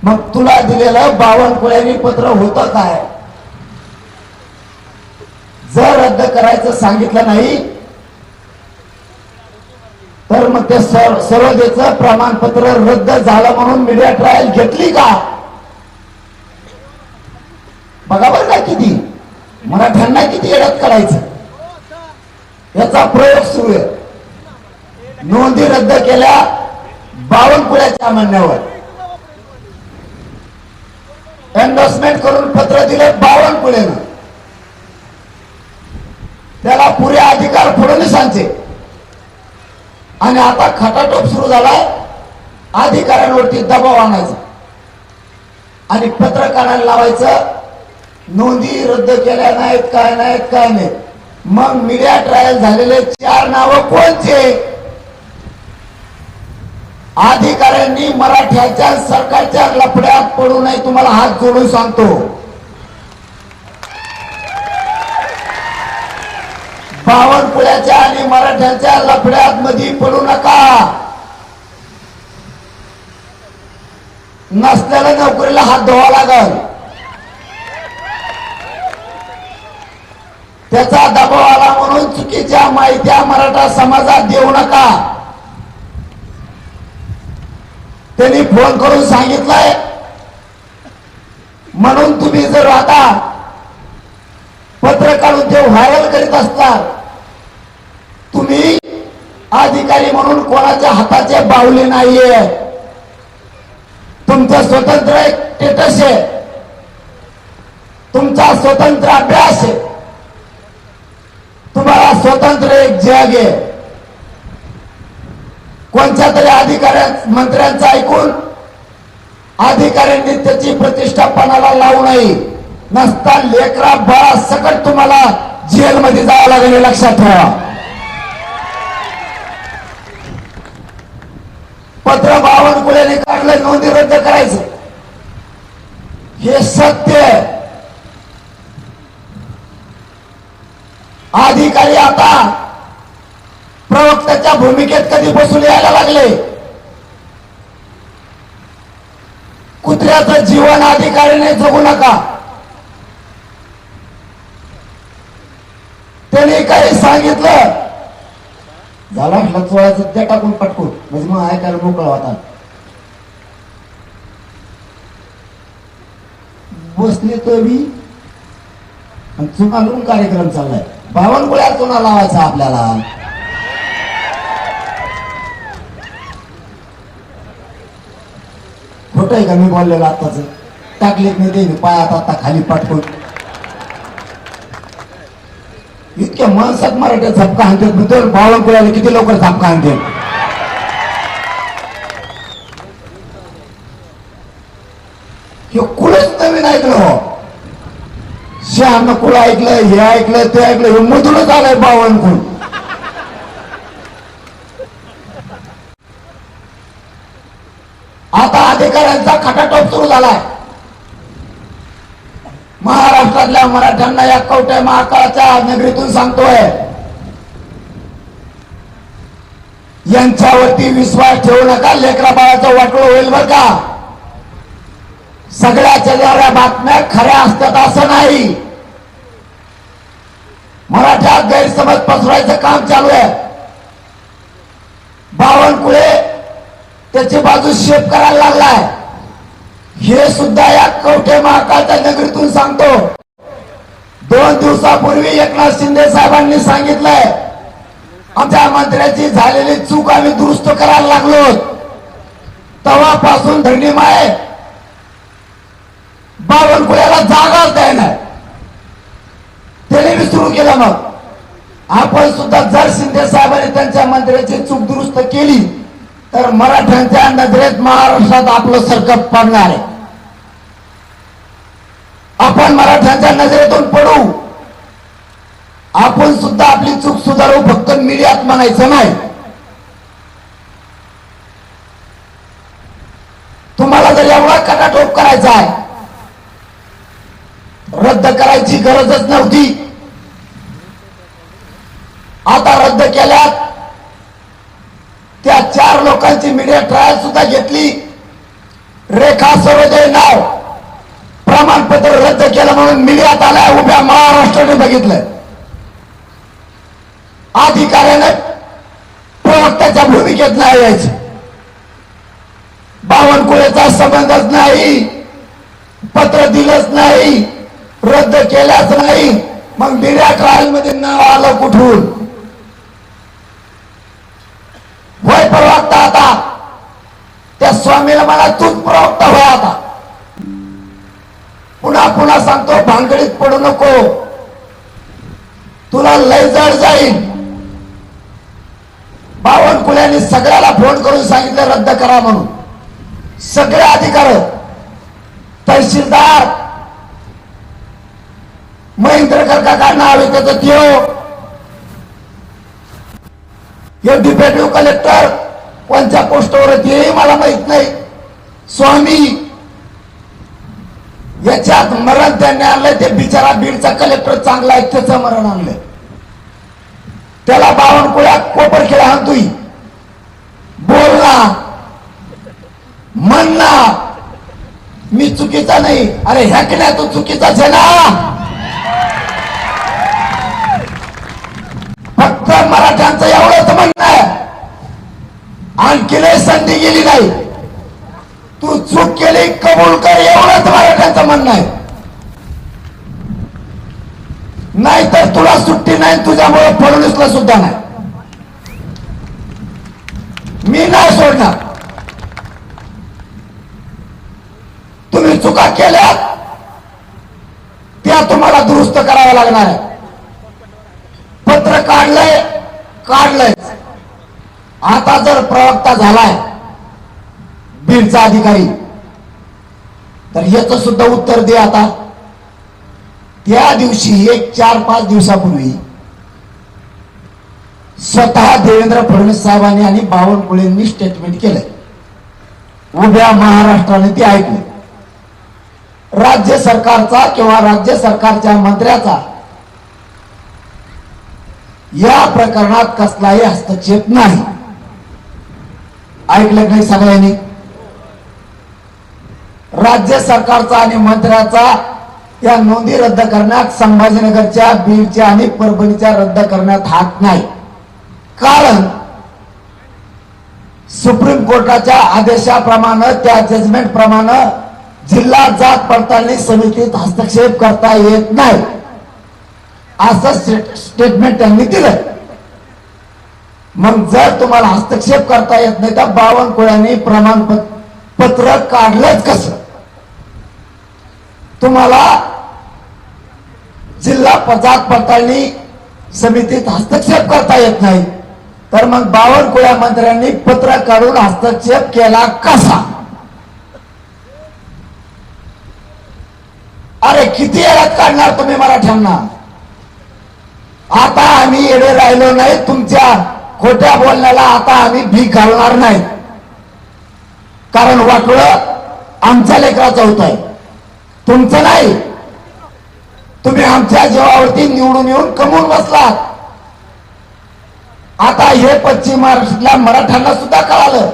मग तुला दिलेलं बावनकुळ्यांनी पत्र होतं काय? जर रद्द करायचं सांगितलं नाही तर मग ते सरोदेचं प्रमाणपत्र रद्द झालं म्हणून मीडिया ट्रायल घेतली का? बघा बरं का किती मराठ्यांना किती येड्यात करायचं याचा प्रयोग सुरू आहे. नोंदी रद्द केल्या बावनकुळ्याच्या म्हणण्यावर, एन्डोर्समेंट करून पत्र दिले बावनकुळेनं, त्याला पुरे अधिकार फडणवीसांचे. आणि आता खटाटोप सुरू झालाय अधिकाऱ्यांवरती दबाव आणायचा आणि पत्र काढायला लावायचं. नोंदी रद्द केल्या नाहीत, काय नाही. मग मीडिया ट्रायल झालेले 4 नावं कोणचे? अधिकाऱ्यांनी मराठ्याच्या सरकारच्या लफड्यात पडू नये, तुम्हाला हात जोडून सांगतो. बावनकुळ्याच्या आणि मराठ्यांच्या लफड्यात मध्ये पडू नका. नसलेल्या नोकरीला हात धुवा लागल, त्याचा दबाव आला म्हणून चुकीच्या माहित्या मराठा समाजात देऊ नका. त्यांनी फोन करून सांगितलंय म्हणून तुम्ही जर आता पत्र काढून ते व्हायरल करीत असणार, तुम्ही अधिकारी म्हणून कोणाच्या हाताचे बाहुले नाहीये. तुमचं स्वतंत्र एक स्टेटस आहे, तुमचा स्वतंत्र अभ्यास आहे, तुम्हाला स्वतंत्र एक जग आहे. कोणत्या तरी अधिकाऱ्या मंत्र्यांचं ऐकून अधिकाऱ्यांनी त्याची प्रतिष्ठा पणाला लावू नये. नसता लेकरा बाळा सकट तुम्हाला जेलमध्ये जावं लागेल, लक्षात ठेवा. पत्र बावनकुळेने काढलं, नोंदी रद्द करायचं, हे सत्य आहे. अधिकारी आता प्रवक्त्याच्या भूमिकेत कधी बसून यायला लागले. कुत्र्याचं जीवन अधिकारीने जगू नका. त्याने काही सांगितलं झाला लचवायचं त्या टाकून पटकून, म्हणजे मग ऐकायला मोकळा होता. बसले तरी चुना लून कार्यक्रम चाललाय. बावनकुळ्यात चुना लावायचा आपल्याला. खोट आहे का मी बोललेलं आताच? टाकलेत नाही ते पायात आता खाली पाठवून. इतक्या माणसात मराठ्या झपका आणतात, बावनकुळ्याला किती लवकर झपका आणते. हे कुळच नवीन ऐकलं. श्याम कुळ ऐकलं, हे ऐकलं, ते ऐकलं, हे मधूनच आलंय बावनकुळ. आता अधिकाऱ्यांचा खटाटोप सुरू झालाय. महाराष्ट्रातल्या मराठ्यांना या कवठे महाकाळच्या नगरीतून सांगतोय, यांच्यावरती विश्वास ठेवू नका. लेकरा बाळाचं वाटोळ होईल बर का. सगळ्या चलणाऱ्या बातम्या खऱ्या असतात असं नाही. मराठ्यात गैरसमज पसरवायचं काम चालू आहे. बावनकुळे त्याची बाजू शेप करायला लागलाय. हे सुद्धा या कवठे महाकाळच्या नगरीतून सांगतो. 2 दिवसापूर्वी एकनाथ शिंदे साहेबांनी सांगितलंय, आमच्या मंत्र्याची झालेली चूक आम्ही दुरुस्त करायला लागलो. तेव्हापासून धरणीमाय बावनकुळ्याला जागाच द्यायला त्याने सुरू केलं. मग आपण सुद्धा जर शिंदे साहेबांनी त्यांच्या मंत्र्याची चूक दुरुस्त केली तर मराठ्यांच्या नजरेत महाराष्ट्रात आपलं सरकत पडणार आहे. आपण मराठ्यांच्या नजरेतून पडू. आपण सुद्धा आपली चूक सुधारू, फक्त मीडियात म्हणायचं नाही. तुम्हाला जर एवढा खटाटोप करायचा आहे, रद्द करायची गरजच नव्हती. आता रद्द केल्यात. त्या 4 लोकांची मीडिया ट्रायल सुद्धा घेतली. रेखा सरोदे नाव प्रमाणपत्र रद्द केलं म्हणून मीडियात आलाय, उभ्या महाराष्ट्राने बघितलं. अधिकाऱ्याने प्रवक्त्याच्या भूमिकेत नाही यायचं. बावनकुळेचा संबंधच नाही, पत्र दिलंच नाही, रद्द केल्याच नाही, मग मीडिया ट्रायल मध्ये नाव आलं कुठून? वय प्रवक्ता आता त्या स्वामीला मला तूच प्रवक्ता होय. आता पुन्हा पुन्हा सांगतो, भानगडीत पडू नको, तुला लय जड जाईल. बावनकुळ्यांनी सगळ्याला फोन करून सांगितलं रद्द करा म्हणून. सगळे अधिकारी, तहसीलदार, महेंद्रकर का नाव आहे त्याचं ते डिप्युटी कलेक्टर कोणत्या पोस्टवर तेही मला माहित नाही. स्वामी याच्यात मरण त्यांनी आणलंय. ते बिचारा बीडचा कलेक्टर चांगला आहे, त्याचं मरण आणलंय. त्याला बावनकुळ्या कोपरखेडा हाणतोय. बोल ना, म्हण ना, मी चुकीचा नाही. अरे ह्या की नाही, तू चुकीचाच आहे ना. फक्त मराठ्यांचं एवढंच म्हणणं आहे, आणखी संधी गेली नाही. तू चूक केली, कबूल कर, एवढंच मराठ्यांचं म्हणणं आहे. नाहीतर तुला सुट्टी नाही, तुझ्यामुळे फडणवीसला सुद्धा नाही. मी नाही सोडणार. तुम्ही चुका केल्यात त्या तुम्हाला दुरुस्त कराव्या लागणार आहे. पत्र काढलंय. आता जर प्रवक्ता झालाय बीडचा अधिकारी, तर याच सुद्धा उत्तर दे. आता त्या दिवशी 4-5 दिवसापूर्वी स्वतः देवेंद्र फडणवीस साहेबांनी आणि बावनकुळेंनी स्टेटमेंट केलंय. उभ्या महाराष्ट्राने ते ऐकले. राज्य सरकारचा किंवा राज्य सरकारच्या मंत्र्याचा या प्रकरणात कसलाही हस्तक्षेप नाही. ऐकलं नाही सगळ्यांनी? राज्य सरकारचा आणि मंत्र्याचा या नोंदी रद्द करण्यात, संभाजीनगरच्या, बीडच्या आणि परभणीच्या रद्द करण्यात हात नाही. कारण सुप्रीम कोर्टाच्या आदेशाप्रमाणे, त्या जजमेंट प्रमाणे जिल्हा जात पडताळणी समितीत हस्तक्षेप करता येत नाही, असं स्टेटमेंट त्यांनी दिलं. मग जर तुम्हाला हस्तक्षेप करता येत नाही तर बावनकुळ्यांनी प्रमाणपत्र काढलंच कसं? तुम्हाला जिल्हा जात पडताळणी समितीत हस्तक्षेप करता येत नाही, तर मग बावनकुळ्या मंत्र्यांनी पत्र काढून हस्तक्षेप केला कसा? अरे किती येड्यात काढणार तुम्ही मराठ्यांना? आता आम्ही येडे राहिलो नाही. तुमच्या खोट्या बोलण्याला आता आम्ही भीक घालणार नाही. कारण वाटोळं आमच्या लेकराचं होत आहे, तुमचं नाही. तुम्ही आमच्या जीवावरती निवडून येऊन कमवून बसलात. आता हे पश्चिम महाराष्ट्रातल्या मराठ्यांना सुद्धा कळालं,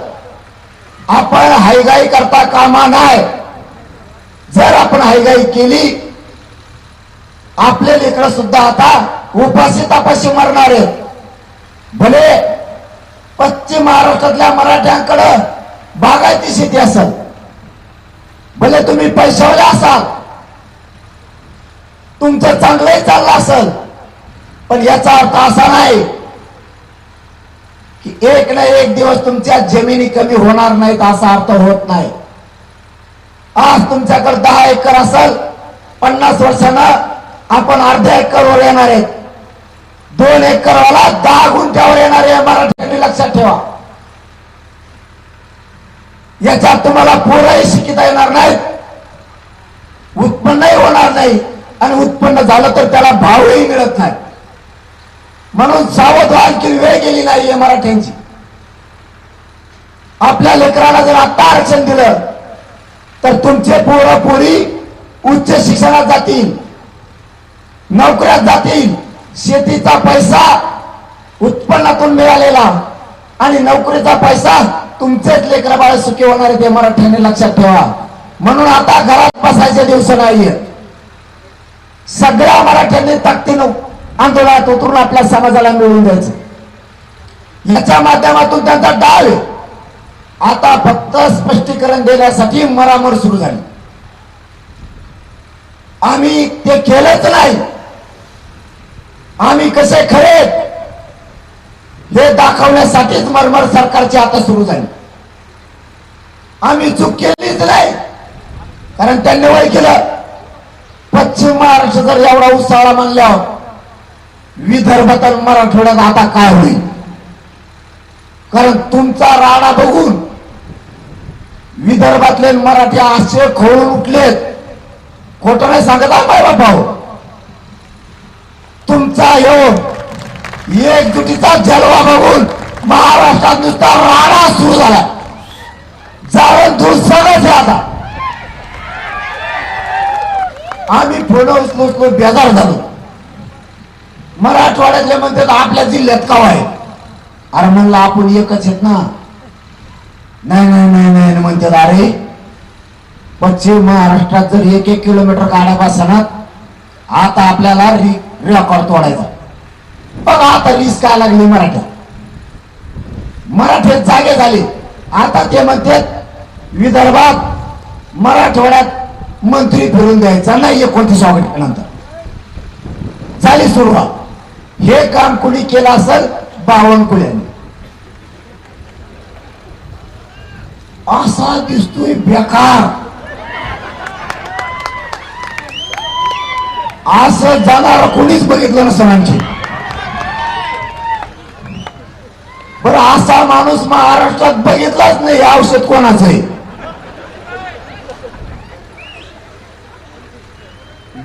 आपण हायगाई करता कामा नाही. जर आपण हायगाई केली, आपले लेकरं सुद्धा आता उपाशी तापाशी मरणार आहेत. भले पश्चिम महाराष्ट्रातल्या मराठ्यांकडे बागायती शेती असेल, भले तुम्ही पैशावाले असाल, तुमचं चांगलंही चाललं असेल, पण याचा अर्थ असा नाही की एक ना एक दिवस तुमच्या जमिनी कमी होणार नाहीत, असा अर्थ होत नाही. आज तुमच्याकडे 10 एकर असेल, 50 वर्षानं आपण अर्ध्या एकरवर येणार आहेत. 2 एकरवाला 10 गुंठ्यावर येणार आहे. मराठ्यांनी लक्षात ठेवा. याच्यात तुम्हाला पोरंही शिकता येणार नाहीत, उत्पन्नही होणार नाही, आणि उत्पन्न झालं तर त्याला भावही मिळत नाही. म्हणून सावध व्हा, आणखी वेळ गेली नाहीये मराठ्यांची. आपल्या लेकराला जर आता आरक्षण दिलं तर तुमचे पोरं पोरी उच्च शिक्षणात जातील, नोकऱ्यात जातील. शेतीचा पैसा उत्पन्नातून मिळालेला आणि नोकरीचा पैसा तुमचेच लेकरं बाळ सुखी होणार आहे ते मराठ्यांनी लक्षात ठेवा. म्हणून आता घरात बसायचे दिवस नाहीये. सगळ्या मराठ्यांनी ताकदीनं आंदोलनात उतरून आपल्या समाजाला मिळवून द्यायचं. याच्या माध्यमातून त्यांचा डाव आहे. आता फक्त स्पष्टीकरण देण्यासाठी मरामर सुरू झाली. आम्ही ते केलंच नाही. आम्ही कसे खरे हे दाखवण्यासाठीच मरमर सरकारची आता सुरू झाली. आम्ही चूक केलीच नाही. कारण त्यांनी वय केलं. पश्चिम महाराष्ट्र जर एवढा उत्साहाला मानल्यावर विदर्भात मराठवाड्यात आता काय होईल. कारण तुमचा राडा बघून विदर्भातले मराठी असे खोळून उठलेत. खोटं नाही सांगत आहे बाबा. तुमचा योग एकजुटीचा जलवा बघून महाराष्ट्रात नुसता राडा सुरू झाला. जाळून दूर सगळंच आता आम्ही फोन उचलून बेजार झालो. मराठवाड्यातले म्हणतात आपल्या जिल्ह्यात काव आहे. अरे म्हणलं आपण एकच आहेत ना. नाही नाही नाही नाही म्हणतात अरे पश्चिम महाराष्ट्रात जर 1-1 किलोमीटर गाड्या बसणार आता आपल्याला रेकॉर्ड तोडायचा. बघा आता रिस्क काय लागली मराठ्यात. मराठ्यात जागे झाले. आता ते म्हणतात विदर्भात मराठवाड्यात मंत्री फिरून द्यायचा नाही 29 ऑगस्ट नंतर. झाली सुरुवात. हे काम कुणी केलं असेल बावनकुळ्यांनी. असा दिसतोय बेकार. असं जाणार कोणीच बघितलं नसेल आमची. बरं असा माणूस महाराष्ट्रात बघितलाच नाही. औषध कोणाचं आहे.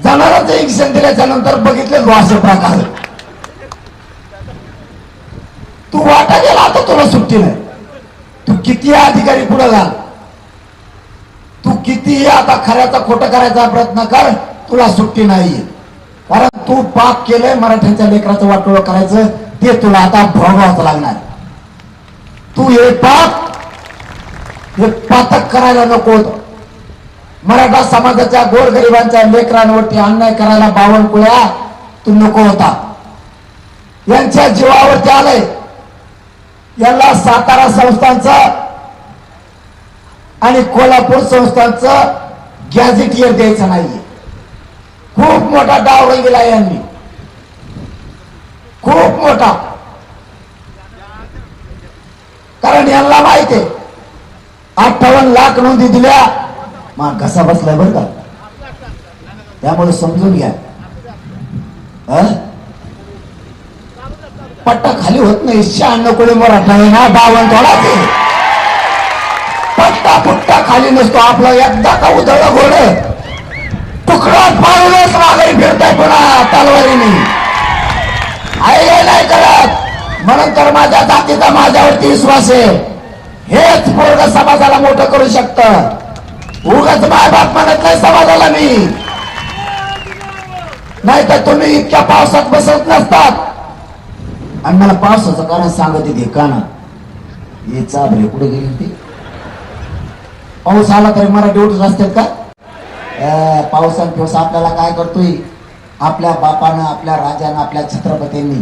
जाणाराच इंजेक्शन दिल्याच्या नंतर बघितले असे प्रकार. तू वाटा गेला आता तुला सुट्टी नाही. तू किती अधिकारी पुढे घाल. तू किती आता खऱ्याचा खोटं करायचा प्रयत्न कर तुला सुट्टी नाहीये. कारण तू पाप केलंय. मराठ्यांच्या लेकराचं वाटोळं करायचं ते तुला आता भोगावं लागणार. तू हे पातक करायला नको होत. मराठा समाजाच्या गोरगरिबांच्या लेकरांवरती अन्याय करायला बावनकुळ्या तू नको होता. यांच्या जीवावरती आलंय. याला सातारा संस्थांचं आणि कोल्हापूर संस्थांचं गॅझेटियर द्यायचं नाहीये. खूप मोठा डाव रंगीला यांनी. खूप मोठा. कारण यांना माहित आहे 58 लाख नोंदी दिल्या. मग घसा बसलाय बरं का. त्यामुळे समजून घ्या. पट्टा खाली होत नाही. 96 कोळी मराठा आहे ना 52 थोडाच. पट्टा पुट्टा खाली नसतो. आपलं एकदा का उधळलं घोडे तुकडा पाडूनच माघारी फिरताय पुन्हा तलवारीने. आई नाही करत. म्हणून तर माझ्या जातीचा माझ्यावरती विश्वास आहे. हेच पोरग समाजाला मोठं करू शकतं. उगाच मायबाप म्हणत नाही समाजाला मी. नाही तर तुम्ही इतक्या पावसात बसत नसतात. आणि मला पावसाचं कारण सांगत येते का ना. हे चाबरे कुठे गेली ती. पाऊस आला तरी मराठी उठत असतात का. पावसात पाऊस आपल्याला काय करतोय. आपल्या बापानं आपल्या राजानं आपल्या छत्रपतींनी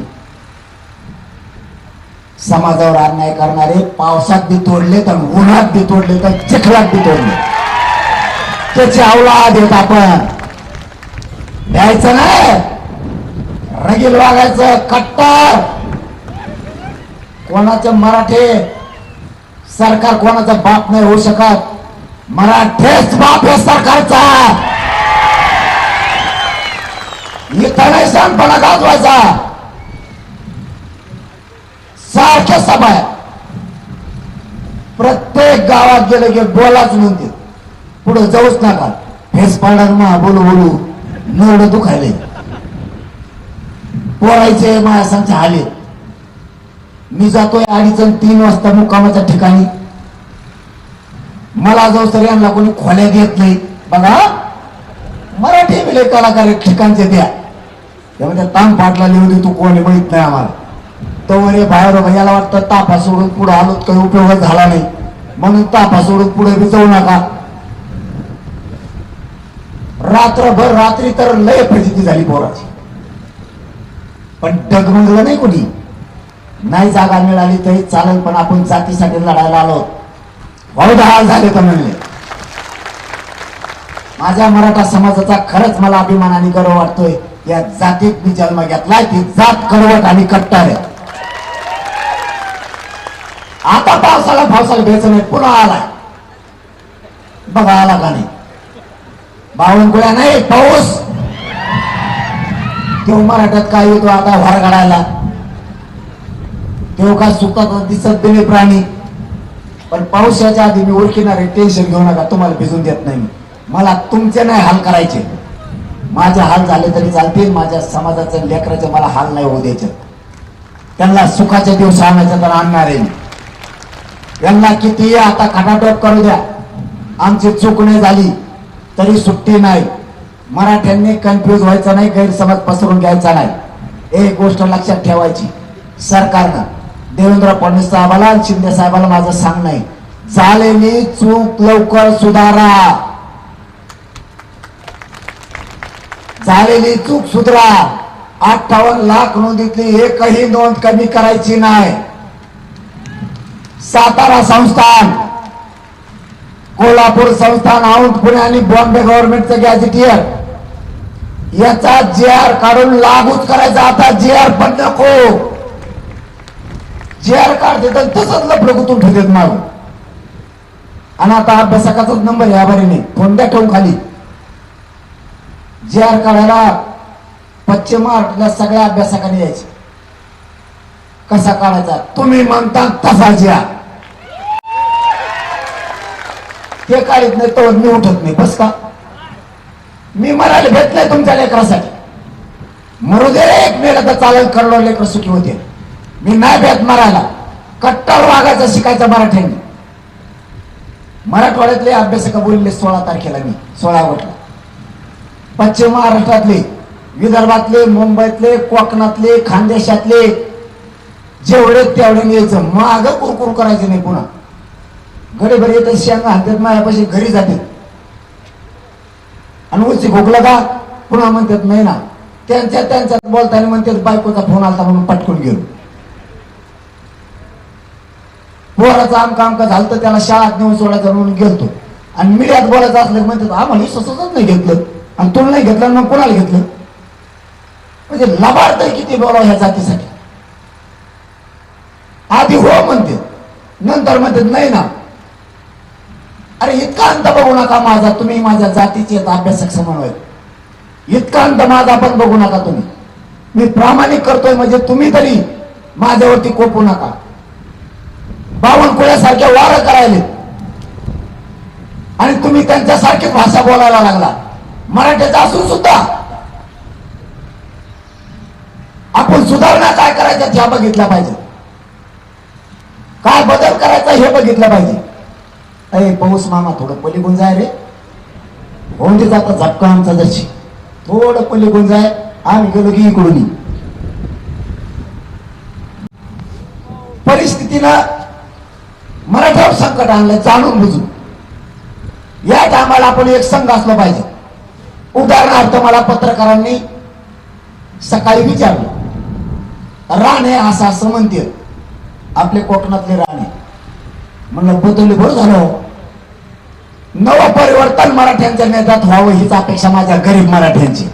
समाजावर अन्याय करणारे पावसात बी तोडले तर उन्हात बी तोडले तर चिखलात बी तोडले. त्याची अवलाद येत आपण द्यायचं नाही. रगील वागायचं. कट्टर कोणाचे मराठे सरकार कोणाचा बाप नाही होऊ शकत. मराठेच बाप आहे सरकारचा. इथं नाही शानपणा गाजवायचा. सारख्या सभा आहे. प्रत्येक गावात गेलं की बोलाच म्हणते. पुढे जाऊच नका. फेस पाडणार मा बोलू बोलू नरड दुखायले. पोरायचे मायासांचे हाले. मी जातोय 2:30 आणि 3 वाजता मुक्कामाच्या ठिकाणी. मला जाऊ तर यांना कोणी खोल्या देत नाही. बघा मराठी विले कलाकार ठिकाणचे द्या. त्यामध्ये ताम पाटला लिहू दे. तू कोणी माहित नाही आम्हाला. तो म्हणे बाहेर याला वाटतं तापा सोडून पुढे आलो काही उपयोग झाला नाही. म्हणून तापा सोडून पुढे बी जाऊ नका. रात्रभर रात्री तर लय फजिती झाली पोराची, पण डगमगलं नाही कोणी. नाही जागा मिळाली तरी चालेल, पण आपण जातीसाठी लढायला आलो. बहुत हाल झाले तर म्हणले. माझ्या मराठा समाजाचा खरंच मला अभिमानाने गर्व वाटतोय. या जातीत मी जन्म घेतलाय, ती जात कडवट आणि कट्टर आहे. आता पावसाला घ्यायचं नाही, पुन्हा आलाय बघा, आला का नाही. बावनकुळ्या नाही पाऊस, तो मराठ्यात काय येतो आता व्हार काढायला. तेव्हा काय सुतात दिसत नाही प्राणी. पण पावसाच्या आधी मी ओळखीणार, टेन्शन घेऊ नका, तुम्हाला भिजून देत नाही मी. मला तुमचे नाही हाल करायचे. माझे हाल झाले तरी चालतील, माझ्या समाजाचे लेकराचे मला हाल नाही होऊ द्यायचे. त्यांना सुखाचे दिवस आणायचे तर आणणार आहे मी. यांना किती आता खटाटोप करू द्या, आमची चूक नाही झाली तरी सुट्टी नाही. मराठ्यांनी कन्फ्युज व्हायचं नाही, गैरसमज पसरून घ्यायचा नाही. एक गोष्ट लक्षात ठेवायची, सरकारनं देवेंद्र फडणवीस साहेबाला आणि शिंदे साहेबाला माझं सांगणं आहे, झालेली चूक लवकर सुधारा. झालेली चूक सुधारा. 58 लाख नोंदीतली एकही नोंद कमी करायची नाही. सातारा संस्थान, कोल्हापूर संस्थान, औंध पुणे आणि बॉम्बे गव्हर्नमेंटचं गॅझेटियर याचा JR काढून लागूच करायचा. आता JR पण नको. JR काढते तर तसंच लफडं गुतून ठेवतात मागून. आणि आता अभ्यासकाचाच नंबर या बरे नाही, फोन द्या ठेवून खाली. JR काढायला पश्चिम महाराष्ट्रातल्या सगळ्या अभ्यासकांनी यायचे. कसा काढायचा तुम्ही म्हणता तसा JR. ते काढत नाही तो मी उठत नाही. बस का मी मरायला भेटलंय तुमच्या लेकरासाठी. मरू दे रे, एक मेला तर चालेल, करोडो लेकर सुखी होते. मी नाही भेट मरायला. कट्टर वागायचं शिकायचं मराठ्यांनी. मराठवाड्यातले अभ्यासक बोलले 16 तारखेला मी 16 ऑगस्टला. पश्चिम महाराष्ट्रातले, विदर्भातले, मुंबईतले, कोकणातले, खानदेशातले जेवढे तेवढे यायचं. माग कुरकुर करायचं नाही. पुन्हा घरी भरी येते शेंगा हातात माझ्यापाशी घरी जाते आणि उची खोकलं का पुन्हा म्हणतात नाही ना. त्यांच्यात बोलताना म्हणतात बायकोचा फोन आलता म्हणून पटकून गेलो. पोराचं आमका झालं तर त्याला शाळेत नेऊन सोडायचं म्हणून गेलतो. आणि मीडियात बोलायचं असलं म्हणतात आम्हाला स्वतःच नाही घेतलं आणि तुला नाही घेतलं मग कोणाला घेतलं. म्हणजे लबाड तर किती बोलावं ह्या जातीसाठी. आधी हो म्हणते, नंतर म्हणतात नाही ना. अरे इतका अंत बघू नका माझा तुम्ही. माझ्या जातीचे अभ्यासक समन्वय इतका अंत माझा पण बघू नका तुम्ही. मी प्रामाणिक करतोय म्हणजे तुम्ही तरी माझ्यावरती कोपू नका. बावनकुळ्यासारख्या वार करायले आणि तुम्ही त्यांच्यासारखीच भाषा बोलायला लागला. मराठीचा असून सुद्धा आपण सुधारणा काय करायच्या ह्या बघितल्या पाहिजे. काय बदल करायचा हे बघितलं पाहिजे. अरे पाऊस मामा थोडं पलीकडून जाय रे. होऊन ते जाता झपका आमचा जशी थोडं पलीकडून जाय. आम्ही गेलो की इकडून. परिस्थितीनं मराठ्यावर संकट आणलं जाणून बुजून. या टायमाला आपण एक संघ असला पाहिजे. उदाहरणार्थ मला पत्रकारांनी सकाळी विचारलं, राणे असं असं म्हणते आपले कोकणातले राणे. म्हणलं बदलले बरं झालं. नव परिवर्तन मराठ्यांच्या नेत्यात व्हावं हीच अपेक्षा माझ्या गरीब मराठ्यांची.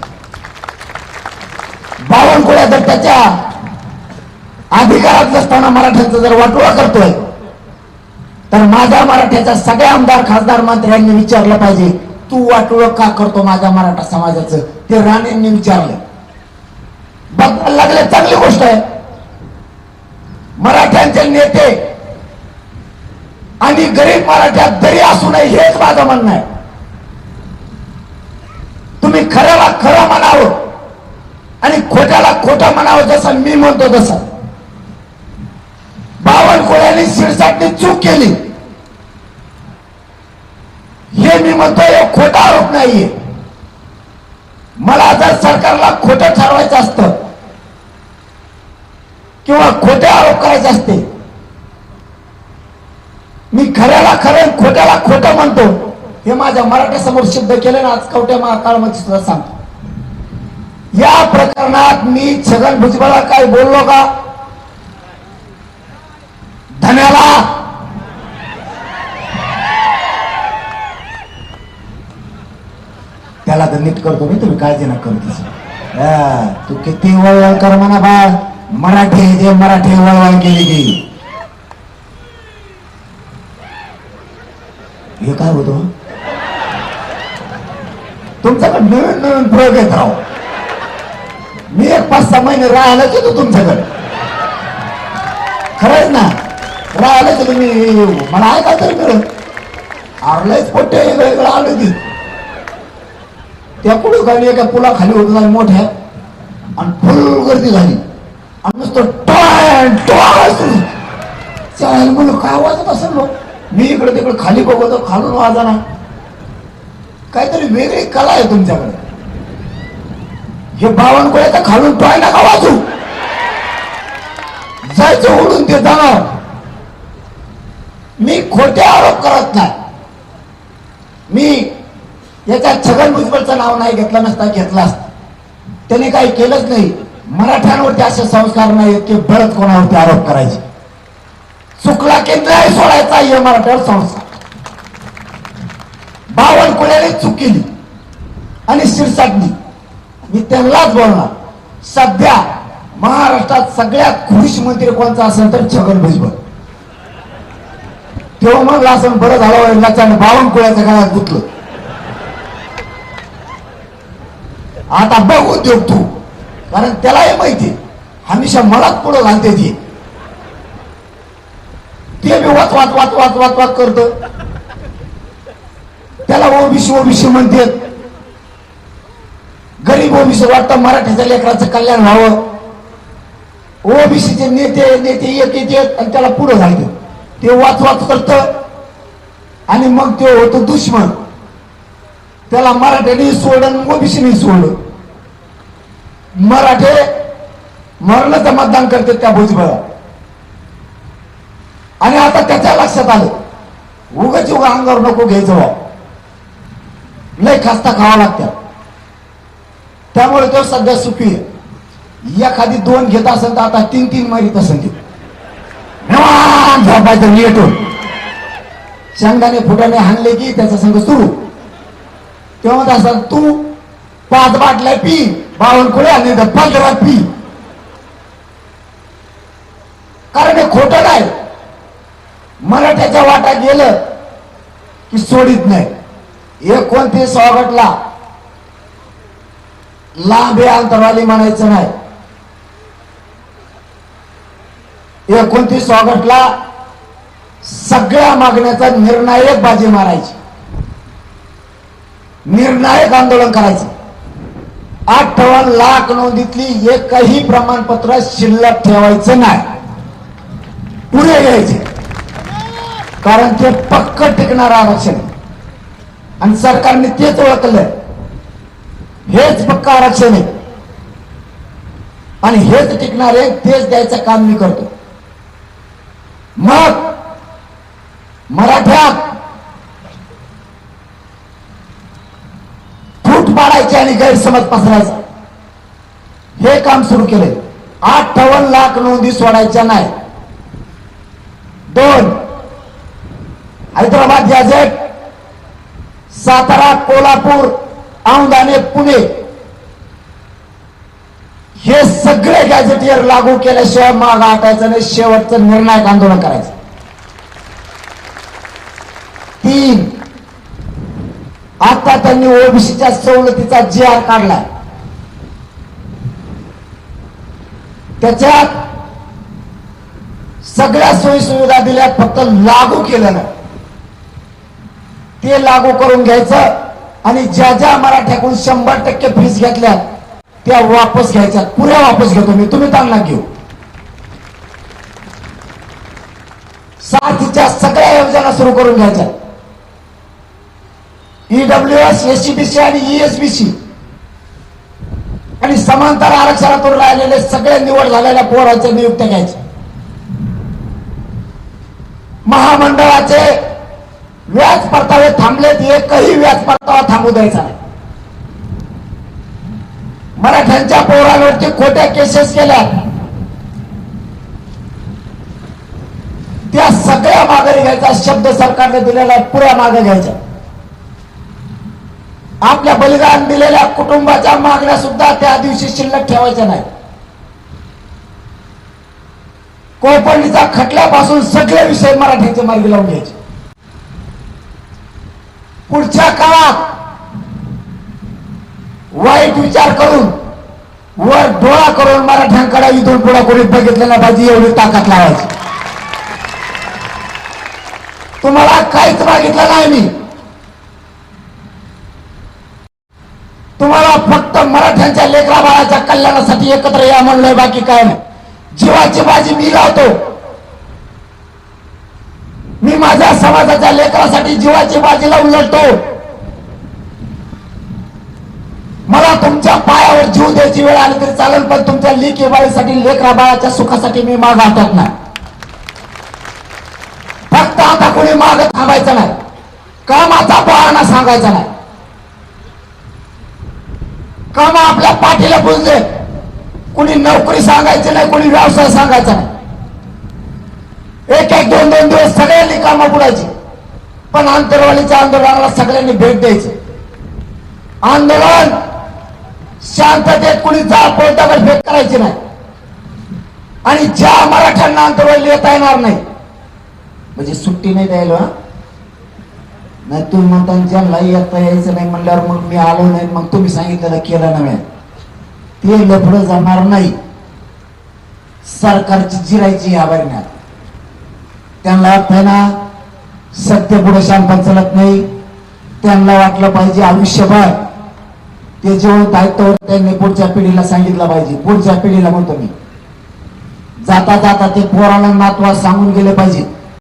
बावनकुळ्या जर त्याच्या अधिकारात नसताना मराठ्यांचं जर वाटोळा करतोय तर माझ्या मराठ्याच्या सगळ्या आमदार खासदार मंत्र्यांनी विचारलं पाहिजे तू वाटोळं का करतो माझ्या मराठा समाजाचं. ते राणेंनी विचारलं. बघायला लागले चांगली गोष्ट आहे. मराठ्यांचे नेते आणि गरीब मराठ्यात दरी असू नये हेच माझं म्हणणं आहे. तुम्ही खऱ्याला खरं म्हणावं आणि खोट्याला खोटं म्हणावं. जसं मी म्हणतो तसं. बावनकुळ्यांनी शिरसाटने चूक केली हे मी म्हणतोय, खोटा आरोप नाहीये. मला जर सरकारला खोटं ठरवायचं असतं किंवा खोटे आरोप करायचे असते मी खऱ्याला खरं खोट्याला खोटं म्हणतो हे माझ्या मराठ्यासमोर सिद्ध केलं ना. आज कवट्या महाकाळमध्ये सुद्धा सांगतो. या प्रकरणात मी छगन भुजबळला काय बोललो का? धन्याला त्याला तर नीट करतो मी, तुम्ही काळजी नका करू. तू किती वळवळ कर म्हणा बाळ, मराठी जे मराठी वळवळ केली की हे काय होतो तुमच्याकडे नवीन नवीन प्रयोग येत राहू. मी एक 5-6 महिने राहायलाच येतो तुमच्याकडे. खरंच ना, राहायलाच तुम्ही मला ऐका तरी मिळत आरलाच पोटे वेगळं आलं की त्या पुढे खाली एका पुलाखाली होत झाली मोठ्या आणि फुल गर्दी झाली आणि नुसतं टॉय टॉय म्हणून काय वाजत असेल लोक. मी इकडे तिकडे खाली बघतो, खालून वाजाना. काहीतरी वेगळी कला आहे तुमच्याकडे. हे बावनकुळे तर खालून टॉय नका वाजू, जायचं उडून ते जाणार. मी खोटे आरोप करत नाही. मी याच्यात छगन भुजबळचं नाव नाही घेतलं नसता, घेतला असता. त्याने काही केलंच नाही. मराठ्यांवरती असे संस्कार नाही की बळत कोणावरती आरोप करायचे. चुकला की नाही सोडायचा हे मराठ्यावर संस्कार. बावनकुळ्याने चूक केली आणि शिरसाटली. मी त्यांनाच बोलणार. सध्या महाराष्ट्रात सगळ्यात खुश मंत्री कोणता असेल तर छगन भुजबळ. तेव्हा म्हणलं असं बरं झालं बावनकुळ्याच्या काळात गुतलं. आता बघ उद्योग तू, कारण त्यालाही माहिती हमेशा मलाच पुढं घालते ते बी वाच वाच वाच वाच वाच वाच करत. त्याला ओबीसी ओबीसी म्हणते. गरीब ओबीसी वाटतं मराठीच्या लेकराचं कल्याण व्हावं. ओबीसीचे नेते नेते एक येत आणि त्याला पुढं घालते. ते वाच वाच करत आणि मग ते होतं दुश्मन. त्याला मराठ्याने सोडलं, ओबीसीने सोडलं. मराठे मरणाचं मतदान करते त्या भुजबळा. आणि आता त्याच्या लक्षात आलं उगाच उगा अंगावर नको घ्यायचं बा, लय खास्ता खावा लागतात. त्यामुळे तो सध्या सुखी आहे. एखादी 2 घेत असेल तर आता 3-3 मारीत असेल. झोपायचं येतो. शेंगदाणे फुटाने हाणले की त्याचा संघ सुरू. तेव्हा असं तू 5 बाटल्या पी, बावनकुळे आणि 15 पी. कारण हे खोटं नाही. मराठ्याच्या वाटा गेलं की सोडित नाही. 29 ऑगस्टला लांबे अंतरवाली म्हणायचं नाही. 29 ऑगस्टला सगळ्या मागण्याचा निर्णायक बाजी मारायची, निर्णायक आंदोलन करायचं. 58 लाख नोंदीतली एकही प्रमाणपत्र शिल्लक ठेवायचं नाही, पुढे घ्यायचे. कारण ते पक्क टिकणार आरक्षण आणि सरकारने तेच ओळखलंय. हेच पक्क आरक्षण आहे आणि हेच टिकणार आहे, तेच द्यायचं काम मी करतो. मग मराठ्यात फूट पाडायचे आणि गैरसमज पसरायचा हे काम सुरू केले. 58 लाख नोंदी सोडायच्या नाही. 2 हैदराबाद गॅझेट, सातारा, कोल्हापूर, औंधाने, पुणे हे सगळे गॅझेटियर लागू केल्याशिवाय माग हटायचं नाही. शेवटचं निर्णायक आंदोलन करायचं. 3 आता त्यांनी ओबीसीच्या सवलतीचा GR काढलाय. त्याच्यात सगळ्या सोयी सुविधा दिल्या, फक्त लागू केलं नाही. ते लागू करून घ्यायचं आणि ज्या ज्या मराठ्याकडून 100% फीस घेतल्या त्या वापस घ्यायच्या. पुऱ्या वापस घेतो मी, तुम्ही ताण नका घेऊ. साथीच्या सगळ्या योजना सुरू करून घ्यायच्या. EWS, SCBC आणि ESBC आणि समांतर आरक्षणातून राहिलेले सगळे निवड झालेल्या पोरांच्या नियुक्त्या घ्यायच्या. महामंडळाचे व्याज परतावे थांबलेत, एकही व्याज परतावा थांबू द्यायचा नाही. मराठ्यांच्या पोरांवरती खोट्या केसेस केल्या, त्या सगळ्या माघारी घ्यायचा. शब्द सरकारने दिलेला पुऱ्या मागे घ्यायच्या. आपल्या बलिदान दिलेल्या कुटुंबाच्या मागण्या सुद्धा त्या दिवशी शिल्लक ठेवायच्या नाही. कोळपणीचा खटल्यापासून सगळे विषय मराठ्यांचे मार्गी लावून घ्यायचे. पुढच्या काळात वाईट विचार करून वर डोळा करून मराठ्यांकडे इथून पुढे कोणी बघितलं ना पाहिजे, एवढी ताकद लावायची. तुम्हाला काहीच मागितलं नाही मी, तुम्हाला फक्त मराठ्यांच्या लेकरा बाळाच्या कल्याणासाठी एकत्र या म्हणलोय, बाकी काय नाही. जीवाची बाजी मी लावतो. मी माझ्या समाजाच्या लेकरासाठी जीवाची बाजी लावून लढतो. मला तुमच्या पायावर जीव द्यायची वेळ आली तरी चालेल, पण तुमच्या लेकी बाळीसाठी लेकरा बाळाच्या सुखासाठी मी माग हटत नाही. फक्त आता कोणी माग थांबायचं नाही, कामाचा बहाणा सांगायचा नाही. काम आपल्या पाठीला पुजले, कोणी नोकरी सांगायची नाही, कोणी व्यवसाय सांगायचा नाही. एक एक दोन दोन दिवस सगळ्यांनी कामं बुडायची, पण आंतरवालीच्या आंदोलनाला सगळ्यांनी भेट द्यायची. आंदोलन शांततेत कुणी जाळपोळ दगडफेक करायची नाही. आणि ज्या मराठ्यांना आंतरवाली येता येणार नाही म्हणजे सुट्टी नाही द्यायला. नाही तुम्ही म्हणता ज्यांना येता यायचं नाही म्हणल्यावर मग मी आलो नाही, मग तुम्ही सांगितलेलं केलं नव्हे, ते लफडं जाणार नाही. सरकारची जिरायची या बरण्यात त्यांना वाटतंय ना सत्य पुढे शांत चालत नाही. त्यांना वाटलं पाहिजे आयुष्यभर ते जेवण दायित्व त्यांनी पुढच्या पिढीला सांगितलं पाहिजे. पुढच्या पिढीला म्हणतो मी, जाता जाता ते पोराला नातवा सांगून गेले पाहिजे